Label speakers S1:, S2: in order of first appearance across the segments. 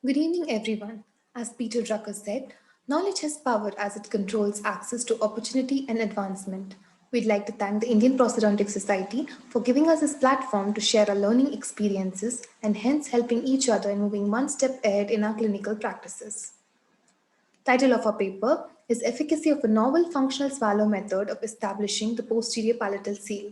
S1: Good evening, everyone. As Peter Drucker said, knowledge has power as it controls access to opportunity and advancement. We'd like to thank the Indian Prosthodontic Society for giving us this platform to share our learning experiences and hence helping each other in moving one step ahead in our clinical practices. Title of our paper is Efficacy of a Novel Functional Swallow Method of Establishing the Posterior Palatal Seal.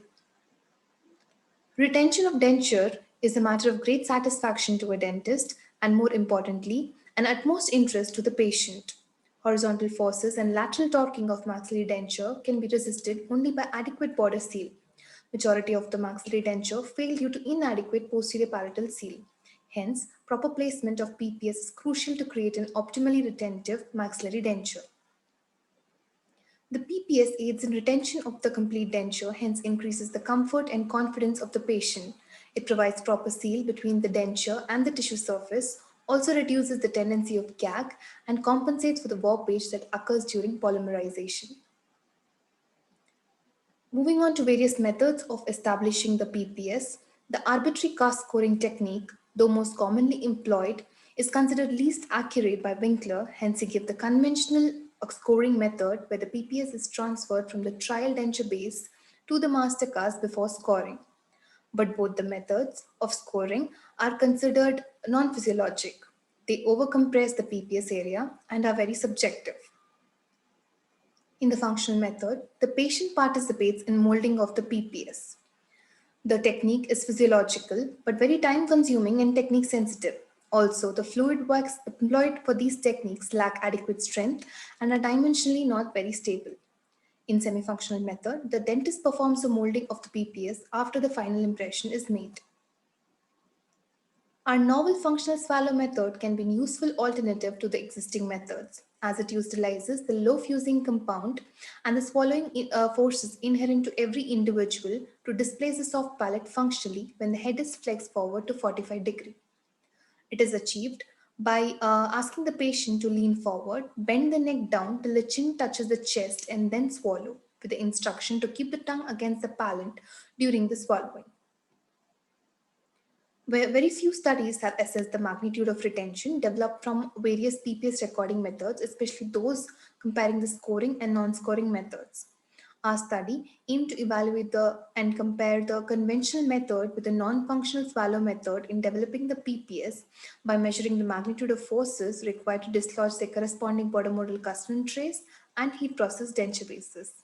S1: Retention of denture is a matter of great satisfaction to a dentist and, more importantly, an utmost interest to the patient. Horizontal forces and lateral torquing of maxillary denture can be resisted only by adequate border seal. Majority of the maxillary denture fail due to inadequate posterior palatal seal. Hence, proper placement of PPS is crucial to create an optimally retentive maxillary denture. The PPS aids in retention of the complete denture, hence increases the comfort and confidence of the patient. It provides proper seal between the denture and the tissue surface, also reduces the tendency of gag, and compensates for the warpage that occurs during polymerization. Moving on to various methods of establishing the PPS, the arbitrary cast scoring technique, though most commonly employed, is considered least accurate by Winkler, hence he gave the conventional scoring method where the PPS is transferred from the trial denture base to the master cast before scoring. But both the methods of scoring are considered non-physiologic. They overcompress the PPS area and are very subjective. In the functional method, the patient participates in molding of the PPS. The technique is physiological but very time consuming and technique sensitive. Also, the fluid wax employed for these techniques lack adequate strength and are dimensionally not very stable. In semi-functional method, the dentist performs the molding of the PPS after the final impression is made. Our novel functional swallow method can be an useful alternative to the existing methods, as it utilizes the low fusing compound and the swallowing forces inherent to every individual to displace the soft palate functionally when the head is flexed forward to 45 degrees. It is achieved by asking the patient to lean forward, bend the neck down till the chin touches the chest, and then swallow, with the instruction to keep the tongue against the palate during the swallowing. Where very few studies have assessed the magnitude of retention developed from various PPS recording methods, especially those comparing the scoring and non-scoring methods. Our study aimed to evaluate and compare the conventional method with the non-functional swallow method in developing the PPS by measuring the magnitude of forces required to dislodge their corresponding bottom modal custom trace and heat process denture bases.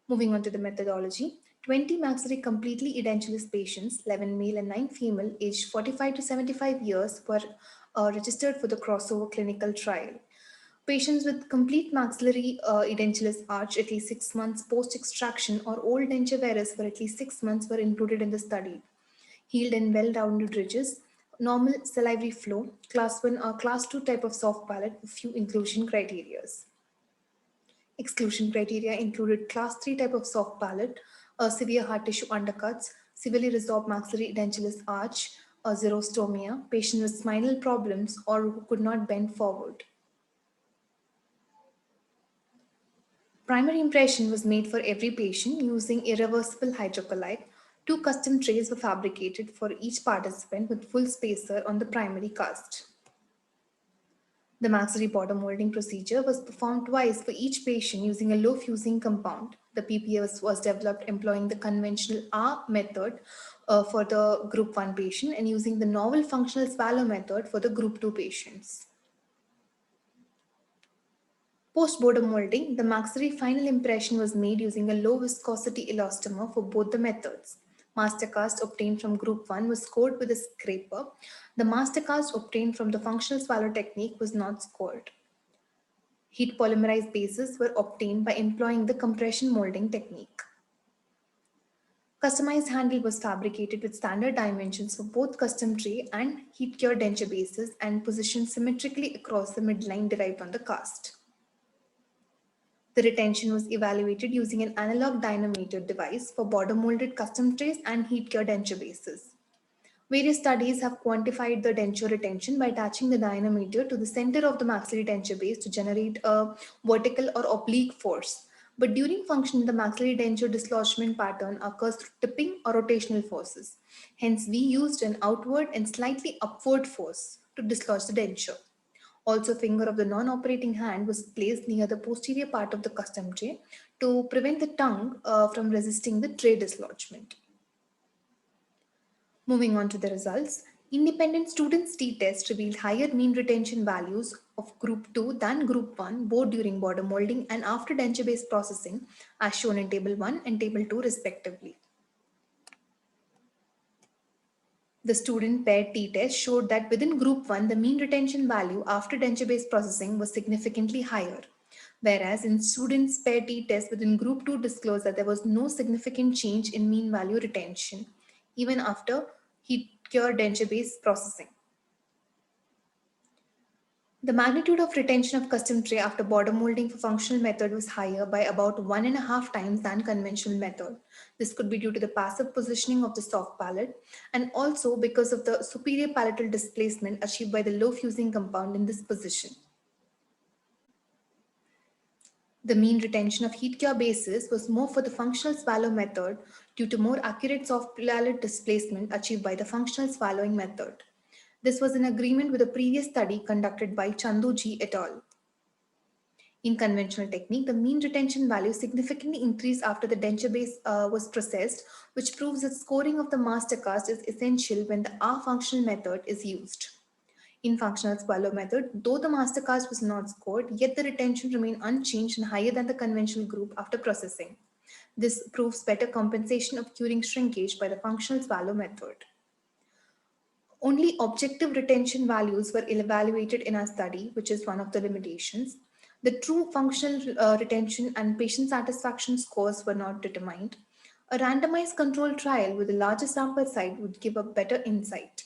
S1: Moving on to the methodology, 20 maxillary completely edentulous patients, 11 male and 9 female, aged 45 to 75 years, were registered for the crossover clinical trial. Patients with complete maxillary edentulous arch at least 6 months post extraction or old denture varus for at least 6 months were included in the study. Healed and well rounded ridges, normal salivary flow, class 1 or class 2 type of soft palate with few inclusion criteria. Exclusion criteria included class 3 type of soft palate, severe hard tissue undercuts, severely resorbed maxillary edentulous arch, xerostomia, patient with spinal problems or who could not bend forward. Primary impression was made for every patient using irreversible hydrocolloid. Two custom trays were fabricated for each participant with full spacer on the primary cast. The maxillary bottom molding procedure was performed twice for each patient using a low fusing compound. The PPS was developed employing the conventional R method for the group 1 patient and using the novel functional swallow method for the group 2 patients. Post-bottom molding, the maxillary final impression was made using a low viscosity elastomer for both the methods. Mastercast obtained from group 1 was scored with a scraper. The mastercast obtained from the functional swallow technique was not scored. Heat polymerized bases were obtained by employing the compression molding technique. Customized handle was fabricated with standard dimensions for both custom tray and heat cured denture bases and positioned symmetrically across the midline derived on the cast. The retention was evaluated using an analog dynamometer device for border molded custom trays and heat cured denture bases. Various studies have quantified the denture retention by attaching the dynamometer to the center of the maxillary denture base to generate a vertical or oblique force. But during function, the maxillary denture dislodgement pattern occurs through tipping or rotational forces. Hence, we used an outward and slightly upward force to dislodge the denture. Also, finger of the non-operating hand was placed near the posterior part of the custom tray to prevent the tongue from resisting the tray dislodgement. Moving on to the results, independent students' t-test revealed higher mean retention values of group 2 than group 1 both during border molding and after denture-based processing as shown in table 1 and table 2 respectively. The student paired t-test showed that within group 1 the mean retention value after denture-based processing was significantly higher, whereas in students paired t-test within group 2 disclosed that there was no significant change in mean value retention even after heat cure denture-based processing. The magnitude of retention of custom tray after border molding for functional method was higher by about 1.5 times than conventional method. This could be due to the passive positioning of the soft palate and also because of the superior palatal displacement achieved by the low fusing compound in this position. The mean retention of heat cure bases was more for the functional swallow method due to more accurate soft palate displacement achieved by the functional swallowing method. This was in agreement with a previous study conducted by Chandu Ji et al. In conventional technique, the mean retention value significantly increased after the denture base was processed, which proves that scoring of the master cast is essential when the R functional method is used. In functional swallow method, though the master cast was not scored, yet the retention remained unchanged and higher than the conventional group after processing. This proves better compensation of curing shrinkage by the functional swallow method. Only objective retention values were evaluated in our study, which is one of the limitations. The true functional retention and patient satisfaction scores were not determined. A randomized controlled trial with a larger sample size would give a better insight.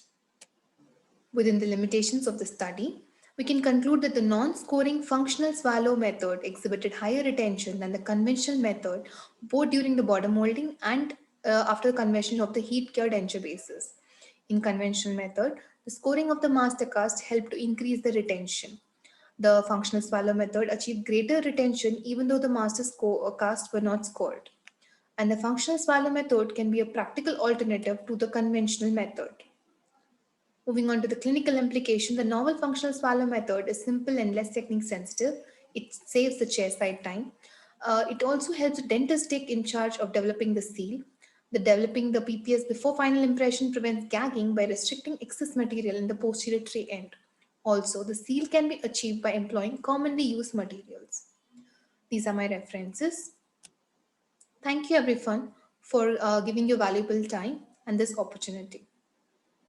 S1: Within the limitations of the study, we can conclude that the non-scoring functional swallow method exhibited higher retention than the conventional method, both during the border molding and after the conversion of the heat cured denture bases. In conventional method, the scoring of the master cast helped to increase the retention. The functional swallow method achieved greater retention even though the master cast were not scored. And the functional swallow method can be a practical alternative to the conventional method. Moving on to the clinical implication, the novel functional swallow method is simple and less technique sensitive. It saves the chairside time. It also helps the dentist take in charge of developing the seal. The developing the PPS before final impression prevents gagging by restricting excess material in the posterior tray end. Also, the seal can be achieved by employing commonly used materials. These are my references. Thank you everyone for giving your valuable time and this opportunity.